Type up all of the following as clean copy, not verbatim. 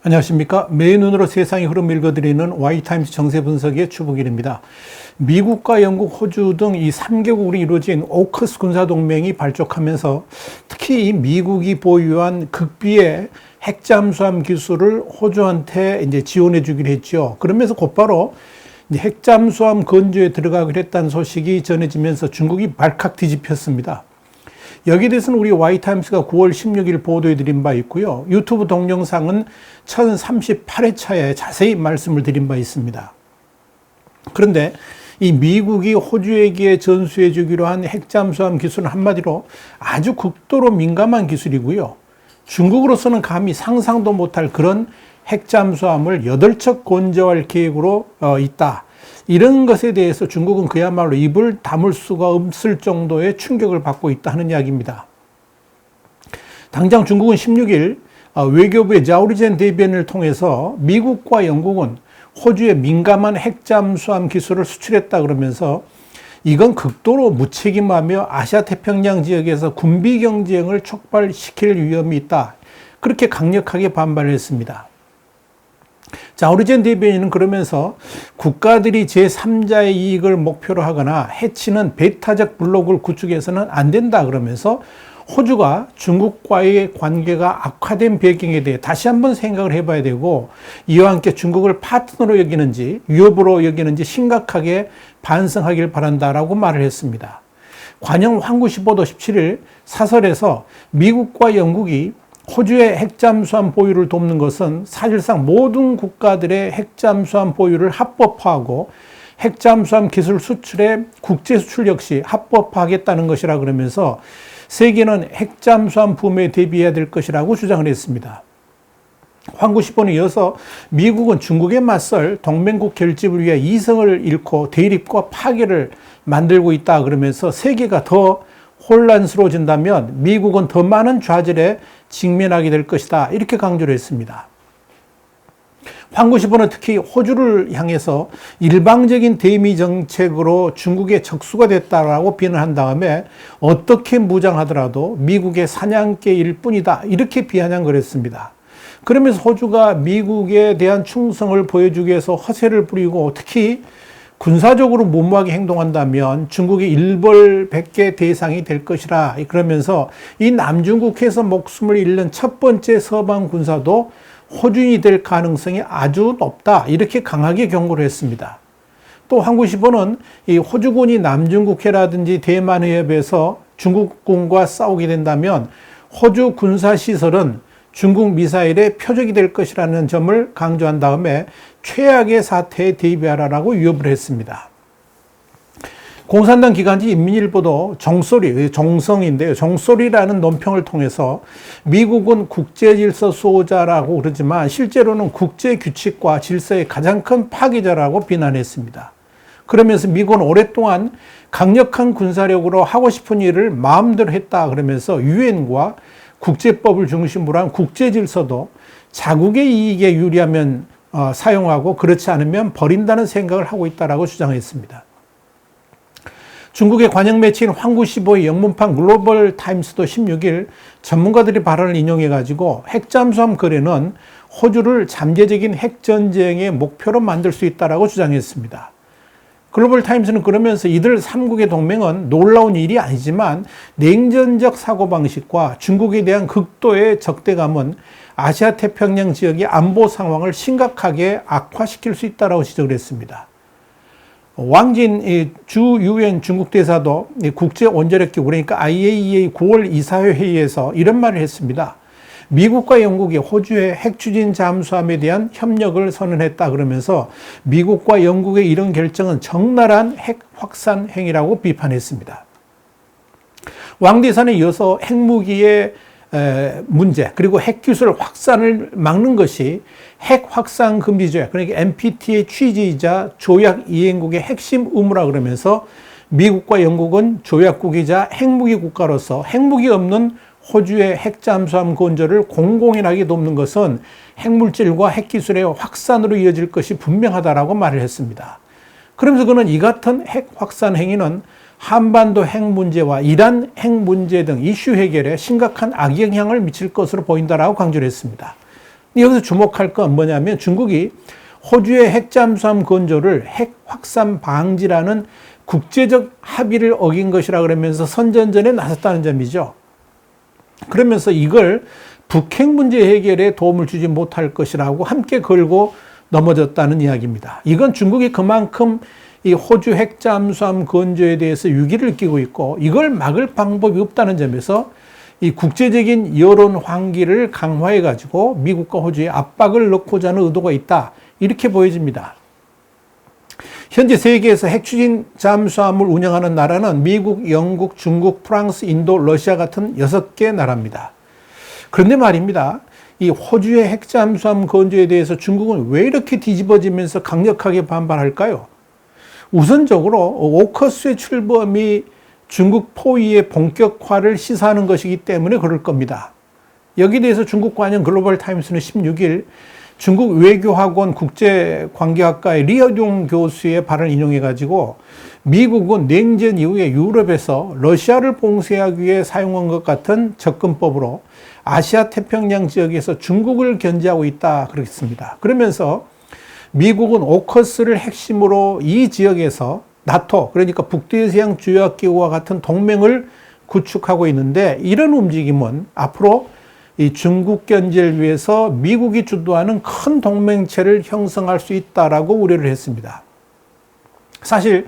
안녕하십니까. 매일 눈으로 세상의 흐름 읽어드리는 와이타임스 정세 분석의 추복일입니다. 미국과 영국, 호주 등 이 3개국으로 이루어진 오커스 군사동맹이 발족하면서 특히 이 미국이 보유한 극비의 핵잠수함 기술을 호주한테 이제 지원해 주기로 했죠. 그러면서 곧바로 핵잠수함 건조에 들어가기로 했다는 소식이 전해지면서 중국이 발칵 뒤집혔습니다. 여기에 대해서는 우리 와이타임스가 9월 16일 보도해 드린 바 있고요. 유튜브 동영상은 1038회차에 자세히 말씀을 드린 바 있습니다. 그런데 이 미국이 호주에게 전수해 주기로 한 핵잠수함 기술은 한마디로 아주 극도로 민감한 기술이고요. 중국으로서는 감히 상상도 못할 그런 핵잠수함을 8척 건조할 계획으로 있다. 이런 것에 대해서 중국은 그야말로 입을 다물 수가 없을 정도의 충격을 받고 있다 하는 이야기입니다. 당장 중국은 16일 외교부의 자오리젠 대변인을 통해서 미국과 영국은 호주의 민감한 핵잠수함 기술을 수출했다 그러면서 이건 극도로 무책임하며 아시아 태평양 지역에서 군비 경쟁을 촉발시킬 위험이 있다. 그렇게 강력하게 반발을 했습니다. 자오리젠 대변인은 그러면서 국가들이 제3자의 이익을 목표로 하거나 해치는 배타적 블록을 구축해서는 안 된다 그러면서 호주가 중국과의 관계가 악화된 배경에 대해 다시 한번 생각을 해봐야 되고 이와 함께 중국을 파트너로 여기는지 위협으로 여기는지 심각하게 반성하길 바란다라고 말을 했습니다. 관영 환구시보도 17일 사설에서 미국과 영국이 호주의 핵잠수함 보유를 돕는 것은 사실상 모든 국가들의 핵잠수함 보유를 합법화하고 핵잠수함 기술 수출의 국제 수출 역시 합법화하겠다는 것이라 그러면서 세계는 핵잠수함 붐에 대비해야 될 것이라고 주장을 했습니다. 환구시보는 이어서 미국은 중국에 맞설 동맹국 결집을 위해 이성을 잃고 대립과 파괴를 만들고 있다 그러면서 세계가 더 혼란스러워진다면 미국은 더 많은 좌절에 직면하게 될 것이다. 이렇게 강조를 했습니다. 환구시보는 특히 호주를 향해서 일방적인 대미 정책으로 중국의 적수가 됐다라고 비난한 다음에 어떻게 무장하더라도 미국의 사냥개일 뿐이다. 이렇게 비아냥을 했습니다. 그러면서 호주가 미국에 대한 충성을 보여주기 위해서 허세를 부리고 특히 군사적으로 무모하게 행동한다면 중국이 일벌백계 대상이 될 것이라 그러면서 이 남중국해에서 목숨을 잃는 첫 번째 서방 군사도 호주인이 될 가능성이 아주 높다. 이렇게 강하게 경고를 했습니다. 또 환구시보는 이 호주군이 남중국해라든지 대만 해협에서 중국군과 싸우게 된다면 호주 군사시설은 중국 미사일의 표적이 될 것이라는 점을 강조한 다음에 최악의 사태에 대비하라라고 위협을 했습니다. 공산당 기관지 인민일보도 정성인데요. 정소리라는 논평을 통해서 미국은 국제질서 수호자라고 그러지만 실제로는 국제규칙과 질서의 가장 큰 파괴자라고 비난했습니다. 그러면서 미국은 오랫동안 강력한 군사력으로 하고 싶은 일을 마음대로 했다 그러면서 유엔과 국제법을 중심으로 한 국제질서도 자국의 이익에 유리하면 사용하고 그렇지 않으면 버린다는 생각을 하고 있다라고 주장했습니다. 중국의 관영 매체인 환구시보의 영문판 글로벌 타임스도 16일 전문가들의 발언을 인용해가지고 핵잠수함 거래는 호주를 잠재적인 핵전쟁의 목표로 만들 수 있다라고 주장했습니다. 글로벌 타임스는 그러면서 이들 3국의 동맹은 놀라운 일이 아니지만 냉전적 사고방식과 중국에 대한 극도의 적대감은 아시아 태평양 지역의 안보 상황을 심각하게 악화시킬 수 있다고 지적을 했습니다. 왕진 주 유엔 중국 대사도 국제원자력기구 그러니까 IAEA 9월 이사회 회의에서 이런 말을 했습니다. 미국과 영국이 호주의 핵추진 잠수함에 대한 협력을 선언했다 그러면서 미국과 영국의 이런 결정은 적나라한 핵 확산 행위라고 비판했습니다. 왕 대사는 이어서 핵무기의 문제 그리고 핵기술 확산을 막는 것이 핵 확산 금지 조약 그러니까 NPT의 취지이자 조약 이행국의 핵심 의무라 그러면서 미국과 영국은 조약국이자 핵무기 국가로서 핵무기 없는 호주의 핵잠수함 건조를 공공연하게 돕는 것은 핵물질과 핵기술의 확산으로 이어질 것이 분명하다라고 말을 했습니다. 그러면서 그는 이 같은 핵 확산 행위는 한반도 핵 문제와 이란 핵 문제 등 이슈 해결에 심각한 악영향을 미칠 것으로 보인다라고 강조를 했습니다. 여기서 주목할 건 뭐냐면 중국이 호주의 핵잠수함 건조를 핵 확산 방지라는 국제적 합의를 어긴 것이라 그러면서 선전전에 나섰다는 점이죠. 그러면서 이걸 북핵 문제 해결에 도움을 주지 못할 것이라고 함께 걸고 넘어졌다는 이야기입니다. 이건 중국이 그만큼 이 호주 핵잠수함 건조에 대해서 위기를 끼고 있고 이걸 막을 방법이 없다는 점에서 이 국제적인 여론 환기를 강화해 가지고 미국과 호주에 압박을 넣고자 하는 의도가 있다. 이렇게 보여집니다. 현재 세계에서 핵추진 잠수함을 운영하는 나라는 미국, 영국, 중국, 프랑스, 인도, 러시아 같은 6개 나라입니다. 그런데 말입니다. 이 호주의 핵잠수함 건조에 대해서 중국은 왜 이렇게 뒤집어지면서 강력하게 반발할까요? 우선적으로 오커스의 출범이 중국 포위의 본격화를 시사하는 것이기 때문에 그럴 겁니다. 여기에 대해서 중국 관영 글로벌 타임스는 16일 중국 외교학원 국제관계학과의 리허종 교수의 발언을 인용해가지고 미국은 냉전 이후에 유럽에서 러시아를 봉쇄하기 위해 사용한 것 같은 접근법으로 아시아 태평양 지역에서 중국을 견제하고 있다 그랬습니다. 그러면서 미국은 오커스를 핵심으로 이 지역에서 나토, 그러니까 북대서양 조약기구와 같은 동맹을 구축하고 있는데 이런 움직임은 앞으로 이 중국 견제를 위해서 미국이 주도하는 큰 동맹체를 형성할 수 있다라고 우려를 했습니다. 사실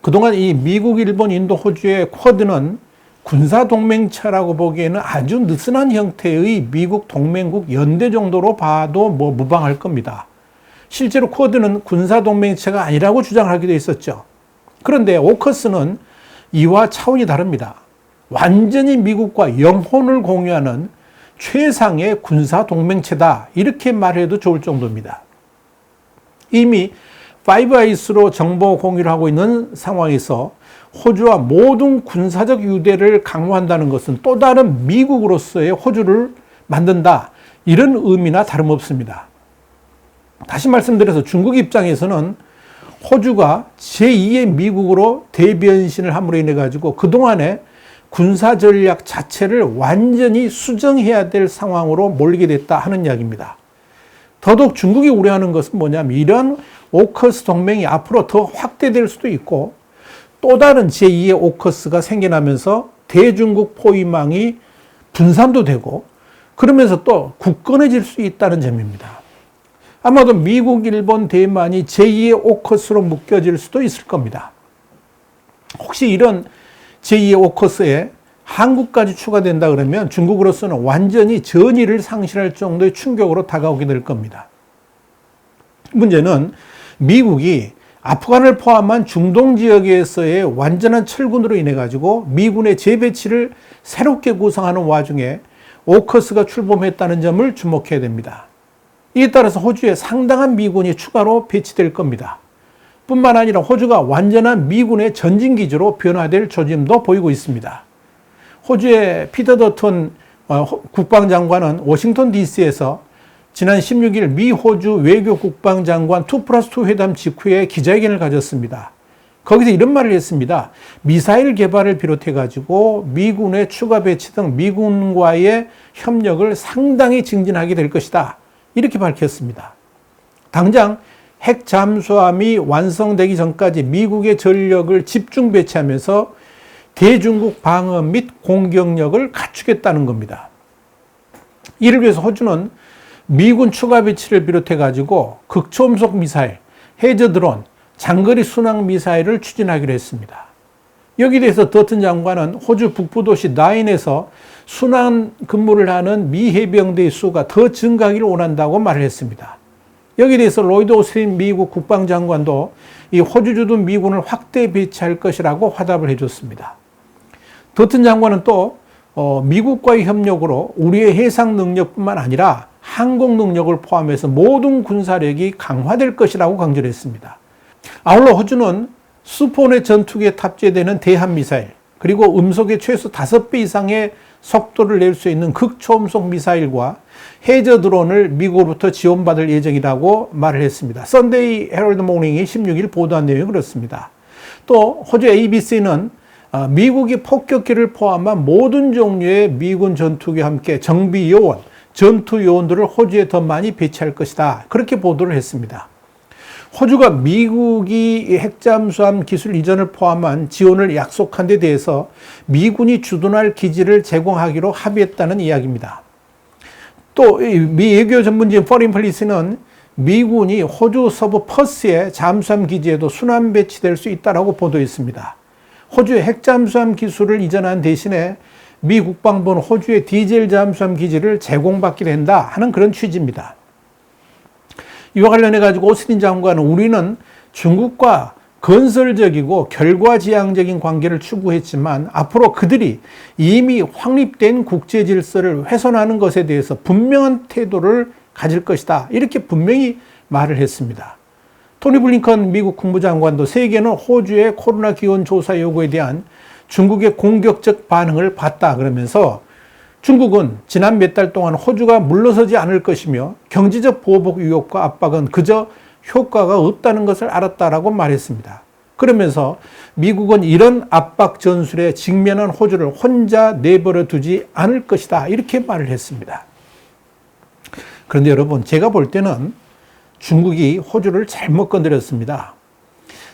그동안 이 미국, 일본, 인도, 호주의 쿼드는 군사동맹체라고 보기에는 아주 느슨한 형태의 미국 동맹국 연대 정도로 봐도 무방할 겁니다. 실제로 쿼드는 군사동맹체가 아니라고 주장하기도 했었죠. 그런데 오커스는 이와 차원이 다릅니다. 완전히 미국과 영혼을 공유하는 최상의 군사동맹체다. 이렇게 말해도 좋을 정도입니다. 이미 파이브 아이스로 정보 공유를 하고 있는 상황에서 호주와 모든 군사적 유대를 강화한다는 것은 또 다른 미국으로서의 호주를 만든다. 이런 의미나 다름없습니다. 다시 말씀드려서 중국 입장에서는 호주가 제2의 미국으로 대변신을 함으로 인해 가지고 그동안에 군사 전략 자체를 완전히 수정해야 될 상황으로 몰리게 됐다 하는 이야기입니다. 더더욱 중국이 우려하는 것은 뭐냐면 이런 오커스 동맹이 앞으로 더 확대될 수도 있고 또 다른 제2의 오커스가 생겨나면서 대중국 포위망이 분산도 되고 그러면서 또 굳건해질 수 있다는 점입니다. 아마도 미국, 일본, 대만이 제2의 오커스로 묶여질 수도 있을 겁니다. 혹시 이런 제2의 오커스에 한국까지 추가된다 그러면 중국으로서는 완전히 전의를 상실할 정도의 충격으로 다가오게 될 겁니다. 문제는 미국이 아프간을 포함한 중동 지역에서의 완전한 철군으로 인해 가지고 미군의 재배치를 새롭게 구성하는 와중에 오커스가 출범했다는 점을 주목해야 됩니다. 이에 따라서 호주에 상당한 미군이 추가로 배치될 겁니다. 뿐만 아니라 호주가 완전한 미군의 전진기지로 변화될 조짐도 보이고 있습니다. 호주의 피터 더턴 국방장관은 워싱턴 DC에서 지난 16일 미 호주 외교 국방장관 2+2 회담 직후에 기자회견을 가졌습니다. 거기서 이런 말을 했습니다. 미사일 개발을 비롯해 가지고 미군의 추가 배치 등 미군과의 협력을 상당히 증진하게 될 것이다. 이렇게 밝혔습니다. 당장 핵 잠수함이 완성되기 전까지 미국의 전력을 집중 배치하면서 대중국 방어 및 공격력을 갖추겠다는 겁니다. 이를 위해서 호주는 미군 추가 배치를 비롯해 가지고 극초음속 미사일, 해저 드론, 장거리 순항 미사일을 추진하기로 했습니다. 여기에 대해서 더튼 장관은 호주 북부 도시 나인에서 순항 근무를 하는 미 해병대의 수가 더 증가하기를 원한다고 말을 했습니다. 여기에 대해서 로이드 오스틴 미국 국방장관도 이 호주 주둔 미군을 확대 배치할 것이라고 화답을 해줬습니다. 더튼 장관은 또 미국과의 협력으로 우리의 해상 능력뿐만 아니라 항공 능력을 포함해서 모든 군사력이 강화될 것이라고 강조를 했습니다. 아울러 호주는 수포넷 전투기에 탑재되는 대한미사일, 그리고 음속의 최소 5배 이상의 속도를 낼 수 있는 극초음속 미사일과 해저 드론을 미국으로부터 지원받을 예정이라고 말을 했습니다. 썬데이 헤럴드 모닝이 16일 보도한 내용이 그렇습니다. 또 호주 ABC는 미국이 폭격기를 포함한 모든 종류의 미군 전투기와 함께 정비 요원, 전투 요원들을 호주에 더 많이 배치할 것이다. 그렇게 보도를 했습니다. 호주가 미국이 핵잠수함 기술 이전을 포함한 지원을 약속한 데 대해서 미군이 주둔할 기지를 제공하기로 합의했다는 이야기입니다. 또 미 외교 전문지인 포린 폴리시는 미군이 호주 서부 퍼스의 잠수함 기지에도 순환 배치될 수 있다고 보도했습니다. 호주의 핵잠수함 기술을 이전한 대신에 미 국방부는 호주의 디젤 잠수함 기지를 제공받게 된다 하는 그런 취지입니다. 이와 관련해 가지고 오스틴 장관은 우리는 중국과 건설적이고 결과지향적인 관계를 추구했지만 앞으로 그들이 이미 확립된 국제 질서를 훼손하는 것에 대해서 분명한 태도를 가질 것이다. 이렇게 분명히 말을 했습니다. 토니 블링컨 미국 국무장관도 세계는 호주의 코로나 기원 조사 요구에 대한 중국의 공격적 반응을 봤다 그러면서 중국은 지난 몇 달 동안 호주가 물러서지 않을 것이며 경제적 보복 위협과 압박은 그저 효과가 없다는 것을 알았다라고 말했습니다. 그러면서 미국은 이런 압박 전술에 직면한 호주를 혼자 내버려 두지 않을 것이다. 이렇게 말을 했습니다. 그런데 여러분, 제가 볼 때는 중국이 호주를 잘못 건드렸습니다.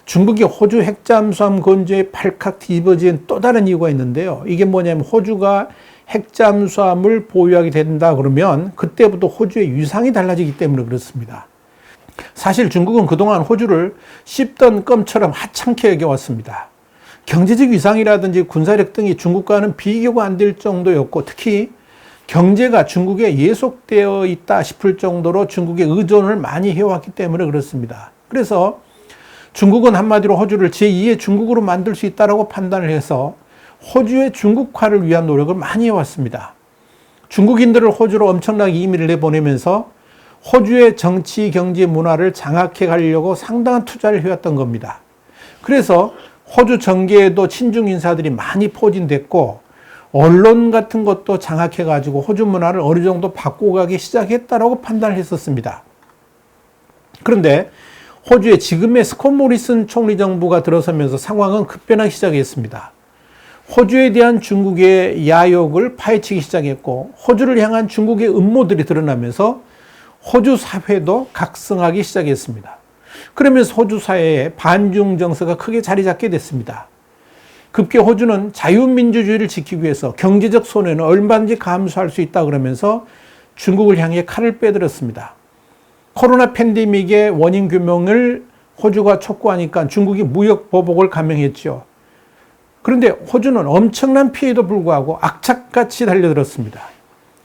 중국이 호주 핵잠수함 건조에 팔칵 뒤집어진 또 다른 이유가 있는데요. 이게 뭐냐면 호주가 핵잠수함을 보유하게 된다 그러면 그때부터 호주의 위상이 달라지기 때문에 그렇습니다. 사실 중국은 그동안 호주를 씹던 껌처럼 하찮게 여겨왔습니다. 경제적 위상이라든지 군사력 등이 중국과는 비교가 안 될 정도였고 특히 경제가 중국에 예속되어 있다 싶을 정도로 중국에 의존을 많이 해왔기 때문에 그렇습니다. 그래서 중국은 한마디로 호주를 제2의 중국으로 만들 수 있다고 판단을 해서 호주의 중국화를 위한 노력을 많이 해왔습니다. 중국인들을 호주로 엄청나게 이민을 내보내면서 호주의 정치, 경제, 문화를 장악해 가려고 상당한 투자를 해왔던 겁니다. 그래서 호주 정계에도 친중 인사들이 많이 포진됐고 언론 같은 것도 장악해 가지고 호주 문화를 어느 정도 바꿔가기 시작했다라고 판단을 했었습니다. 그런데 호주의 지금의 스콧 모리슨 총리 정부가 들어서면서 상황은 급변하기 시작했습니다. 호주에 대한 중국의 야욕을 파헤치기 시작했고 호주를 향한 중국의 음모들이 드러나면서 호주 사회도 각성하기 시작했습니다. 그러면서 호주 사회에 반중 정서가 크게 자리 잡게 됐습니다. 급기 호주는 자유민주주의를 지키기 위해서 경제적 손해는 얼마든지 감수할 수 있다 그러면서 중국을 향해 칼을 빼들었습니다. 코로나 팬데믹의 원인 규명을 호주가 촉구하니까 중국이 무역 보복을 감행했죠. 그런데 호주는 엄청난 피해에도 불구하고 악착같이 달려들었습니다.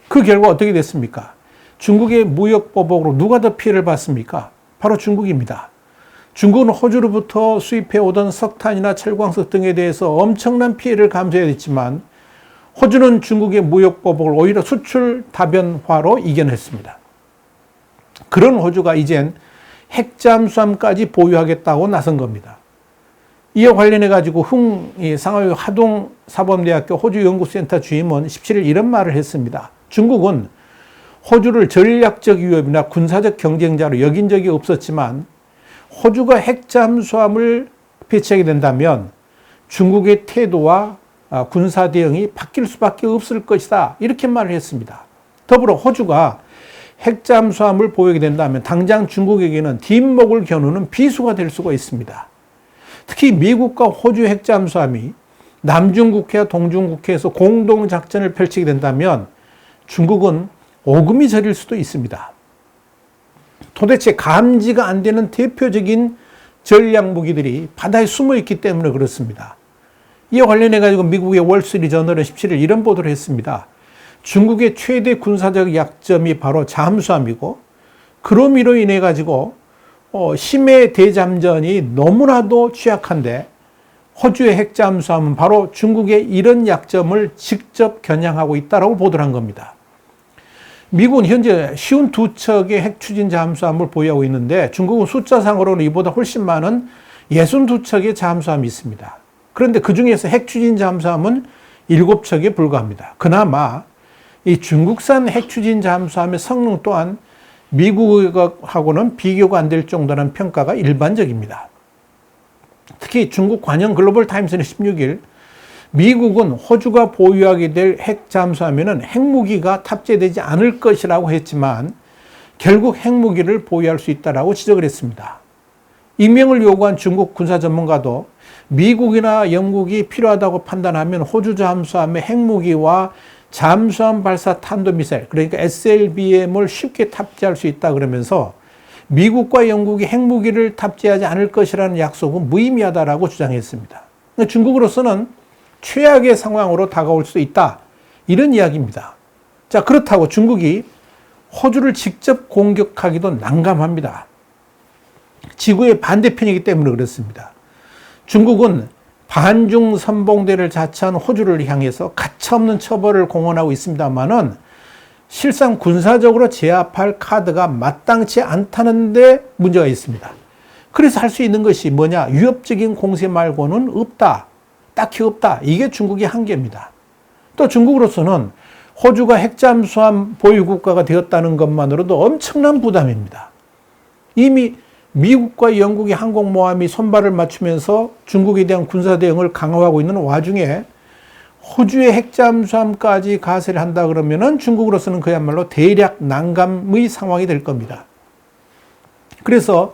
그 결과 어떻게 됐습니까? 중국의 무역 보복으로 누가 더 피해를 봤습니까? 바로 중국입니다. 중국은 호주로부터 수입해 오던 석탄이나 철광석 등에 대해서 엄청난 피해를 감수해야 했지만 호주는 중국의 무역 보복을 오히려 수출 다변화로 이겨냈습니다. 그런 호주가 이젠 핵잠수함까지 보유하겠다고 나선 겁니다. 이와 관련해 가지고 상하이 하동사범대학교 호주연구센터 주임은 17일 이런 말을 했습니다. 중국은 호주를 전략적 위협이나 군사적 경쟁자로 여긴 적이 없었지만 호주가 핵잠수함을 배치하게 된다면 중국의 태도와 군사 대응이 바뀔 수밖에 없을 것이다. 이렇게 말을 했습니다. 더불어 호주가 핵잠수함을 보유하게 된다면 당장 중국에게는 뒷목을 겨누는 비수가 될 수가 있습니다. 특히 미국과 호주 핵잠수함이 남중국해와 동중국해에서 공동작전을 펼치게 된다면 중국은 오금이 저릴 수도 있습니다. 도대체 감지가 안 되는 대표적인 전략 무기들이 바다에 숨어 있기 때문에 그렇습니다. 이와 관련해 가지고 미국의 월스트리트저널은 17일 이런 보도를 했습니다. 중국의 최대 군사적 약점이 바로 잠수함이고 그럼으로 인해 가지고 심해 대잠전이 너무나도 취약한데 호주의 핵잠수함은 바로 중국의 이런 약점을 직접 겨냥하고 있다고 보도를 한 겁니다. 미국은 현재 52척의 핵추진 잠수함을 보유하고 있는데 중국은 숫자상으로는 이보다 훨씬 많은 62척의 잠수함이 있습니다. 그런데 그중에서 핵추진 잠수함은 7척에 불과합니다. 그나마 이 중국산 핵추진 잠수함의 성능 또한 미국하고는 비교가 안 될 정도라는 평가가 일반적입니다. 특히 중국 관영 글로벌 타임스는 16일 미국은 호주가 보유하게 될 핵 잠수함에는 핵무기가 탑재되지 않을 것이라고 했지만 결국 핵무기를 보유할 수 있다라고 지적을 했습니다. 임명을 요구한 중국 군사 전문가도 미국이나 영국이 필요하다고 판단하면 호주 잠수함의 핵무기와 잠수함 발사 탄도미사일, 그러니까 SLBM을 쉽게 탑재할 수 있다 그러면서 미국과 영국이 핵무기를 탑재하지 않을 것이라는 약속은 무의미하다라고 주장했습니다. 중국으로서는 최악의 상황으로 다가올 수 있다, 이런 이야기입니다. 자, 그렇다고 중국이 호주를 직접 공격하기도 난감합니다. 지구의 반대편이기 때문에 그렇습니다. 중국은 반중 선봉대를 자처한 호주를 향해서 가차없는 처벌을 공언하고 있습니다만은 실상 군사적으로 제압할 카드가 마땅치 않다는 데 문제가 있습니다. 그래서 할 수 있는 것이 뭐냐? 위협적인 공세 말고는 없다. 딱히 없다. 이게 중국의 한계입니다. 또 중국으로서는 호주가 핵잠수함 보유국가가 되었다는 것만으로도 엄청난 부담입니다. 이미 미국과 영국의 항공모함이 손발을 맞추면서 중국에 대한 군사 대응을 강화하고 있는 와중에 호주의 핵잠수함까지 가세를 한다 그러면은 중국으로서는 그야말로 대략 난감의 상황이 될 겁니다. 그래서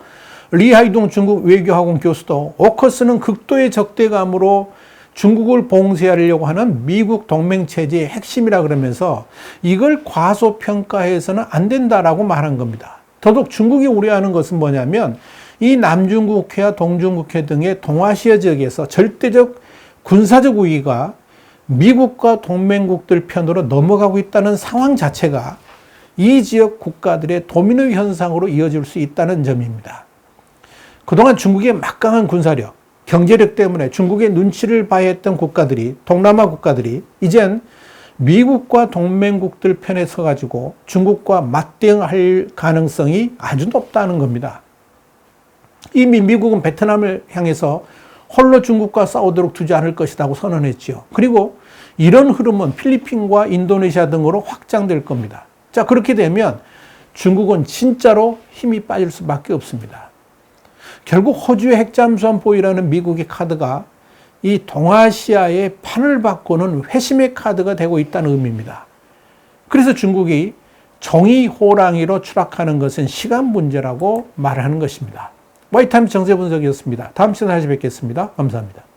리하이동 중국 외교학원 교수도 오커스는 극도의 적대감으로 중국을 봉쇄하려고 하는 미국 동맹체제의 핵심이라 그러면서 이걸 과소평가해서는 안 된다라고 말한 겁니다. 더더욱 중국이 우려하는 것은 뭐냐면 이 남중국해와 동중국해 등의 동아시아 지역에서 절대적 군사적 우위가 미국과 동맹국들 편으로 넘어가고 있다는 상황 자체가 이 지역 국가들의 도미노 현상으로 이어질 수 있다는 점입니다. 그동안 중국의 막강한 군사력, 경제력 때문에 중국의 눈치를 봐야 했던 국가들이, 동남아 국가들이 이젠 미국과 동맹국들 편에 서가지고 중국과 맞대응할 가능성이 아주 높다는 겁니다. 이미 미국은 베트남을 향해서 홀로 중국과 싸우도록 두지 않을 것이라고 선언했지요. 그리고 이런 흐름은 필리핀과 인도네시아 등으로 확장될 겁니다. 자, 그렇게 되면 중국은 진짜로 힘이 빠질 수밖에 없습니다. 결국 호주의 핵잠수함 보유라는 미국의 카드가 이 동아시아의 판을 바꾸는 회심의 카드가 되고 있다는 의미입니다. 그래서 중국이 종이 호랑이로 추락하는 것은 시간 문제라고 말하는 것입니다. 와이타임스 정세 분석이었습니다. 다음 시간에 다시 뵙겠습니다. 감사합니다.